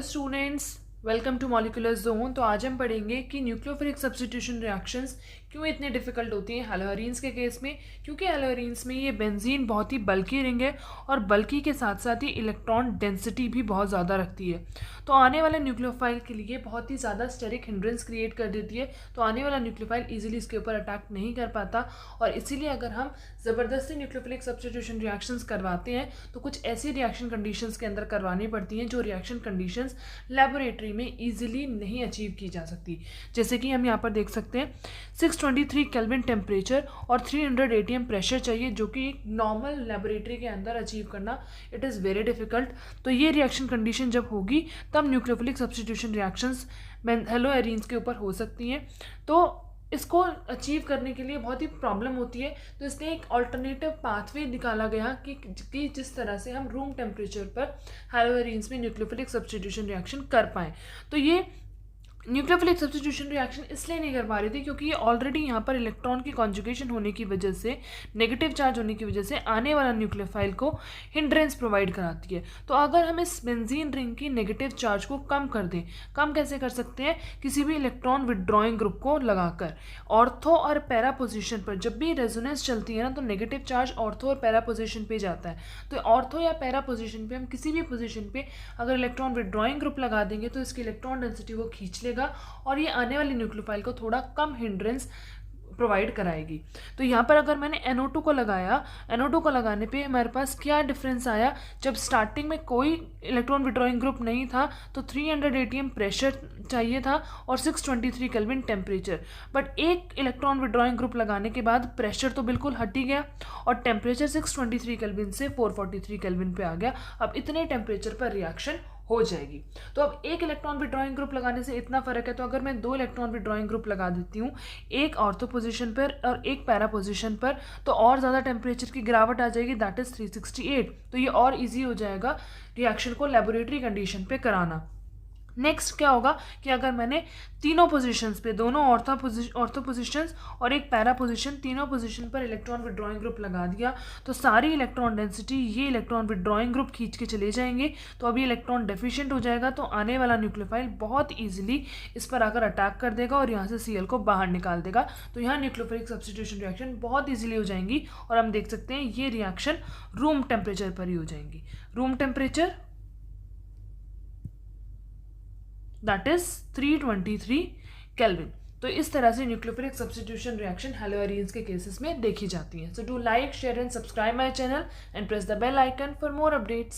Students, welcome to molecular zone. तो आज हम पढ़ेंगे कि न्यूक्लियोफिलिक सब्स्टिट्यूशन रिएक्शंस क्यों इतनी डिफिकल्ट होती हैं हैलोअरीन्स के केस में। क्योंकि हैलोअरीन्स में ये बेंजीन बहुत ही बल्की रिंग है और बल्की के साथ साथ ही इलेक्ट्रॉन डेंसिटी भी बहुत ज़्यादा रखती है, तो आने वाले न्यूक्लियोफाइल के लिए बहुत ही ज़्यादा स्टेरिक हिंड्रेंस क्रिएट कर देती है। तो आने वाला न्यूक्लियोफाइल ईजिली इसके ऊपर अटैक नहीं कर पाता, और इसीलिए अगर हम ज़बरदस्ती न्यूक्लियोफिलिक सब्स्टिट्यूशन रिएक्शंस करवाते हैं तो कुछ ऐसी रिएक्शन कंडीशंस के अंदर करवानी पड़ती हैं जो रिएक्शन कंडीशंस लेबोरेटरी में ईजिली नहीं अचीव की जा सकती। जैसे कि हम यहाँ पर देख सकते हैं 623 केल्विन टेम्परेचर और 300 एटीएम प्रेशर चाहिए, जो कि एक नॉर्मल लेबोरेटरी के अंदर अचीव करना इट इज़ वेरी डिफिकल्ट। तो ये रिएक्शन कंडीशन जब होगी तब न्यूक्लियोफिलिक सब्स्टिट्यूशन रिएक्शंस हैलोअरीन्स के ऊपर हो सकती हैं। तो इसको अचीव करने के लिए बहुत ही प्रॉब्लम होती है, तो इसलिए एक ऑल्टरनेटिव पाथवे निकाला गया कि जिस तरह से हम रूम टेम्परेचर पर हैलोअरीन्स में न्यूक्लियोफिलिक सब्स्टिट्यूशन रिएक्शन कर पाएँ। तो ये न्यूक्लियोफिलिक सब्स्टिट्यूशन रिएक्शन इसलिए नहीं कर पा रही थी क्योंकि ये ऑलरेडी यहाँ पर इलेक्ट्रॉन की कॉन्जुगेशन होने की वजह से, नेगेटिव चार्ज होने की वजह से आने वाला न्यूक्लियोफाइल को हिंड्रेंस प्रोवाइड कराती है। तो अगर हम इस बेंजीन रिंग की नेगेटिव चार्ज को कम कर दें, कम कैसे कर सकते हैं? किसी भी इलेक्ट्रॉन विड्रॉइंग ग्रुप को लगाकर ऑर्थो और पैरा पोजिशन पर जब भी रेजोनेंस चलती है ना, तो नेगेटिव चार्ज ऑर्थो और पैरा पोजिशन पे जाता है। तो ऑर्थो या पैरा पोजिशन पे हम किसी भी पोजिशन पे अगर इलेक्ट्रॉन विड्रॉइंग ग्रुप लगा देंगे तो इसकी इलेक्ट्रॉन डेंसिटी को खींच लेगा और ये आने वाली न्यूक्लियोफाइल को थोड़ा कम हिंड्रेंस प्रोवाइड कराएगी। तो यहाँ पर अगर मैंने NO2 को लगाया, NO2 को लगाने पे हमारे पास क्या डिफरेंस आया? जब स्टार्टिंग में कोई इलेक्ट्रॉन विड्रॉइंग ग्रुप नहीं था तो 300 एटीएम प्रेशर चाहिए था और 623 केल्विन टेम्परेचर, बट एक इलेक्ट्रॉन विड्रॉइंग ग्रुप लगाने के बाद प्रेशर तो बिल्कुल हट ही गया और टेम्परेचर 623 केल्विन से 443 केल्विन पे आ गया। अब इतने टेम्परेचर पर रिएक्शन हो जाएगी। तो अब एक इलेक्ट्रॉन विड्रॉइंग ग्रुप लगाने से इतना फर्क है, तो अगर मैं 2 इलेक्ट्रॉन विड्रॉइंग ग्रुप लगा देती हूँ, एक ऑर्थो पोजीशन पर और एक पैरा पोजीशन पर, तो और ज़्यादा टेम्परेचर की गिरावट आ जाएगी, दैट इज़ 368। तो ये और ईजी हो जाएगा रिएक्शन को लेबोरेटरी कंडीशन पे कराना। नेक्स्ट क्या होगा कि अगर मैंने तीनों पोजीशंस पे, दोनों ऑर्थो पोजीशंस और एक पैरा पोजीशन, तीनों पोजीशन पर इलेक्ट्रॉन विड्रॉइंग ग्रुप लगा दिया, तो सारी इलेक्ट्रॉन डेंसिटी ये इलेक्ट्रॉन विड्रॉइंग ग्रुप खींच के चले जाएंगे। तो अभी इलेक्ट्रॉन डेफिशिएंट हो जाएगा, तो आने वाला न्यूक्लियोफाइल बहुत ईजिली इस पर आकर अटैक कर देगा और यहाँ से Cl को बाहर निकाल देगा। तो यहाँ न्यूक्लियोफिलिक सब्स्टिट्यूशन रिएक्शन बहुत ईजिली हो जाएंगी और हम देख सकते हैं ये रिएक्शन रूम टेम्परेचर पर ही हो जाएंगी। Room temperature that is 323 kelvin. तो इस तरह से न्यूक्लियोफिलिक सब्स्टिट्यूशन रिएक्शन हैलोअरीन्स के केसेस में देखी जाती है। So do like, share and subscribe my channel and press the bell icon for more updates.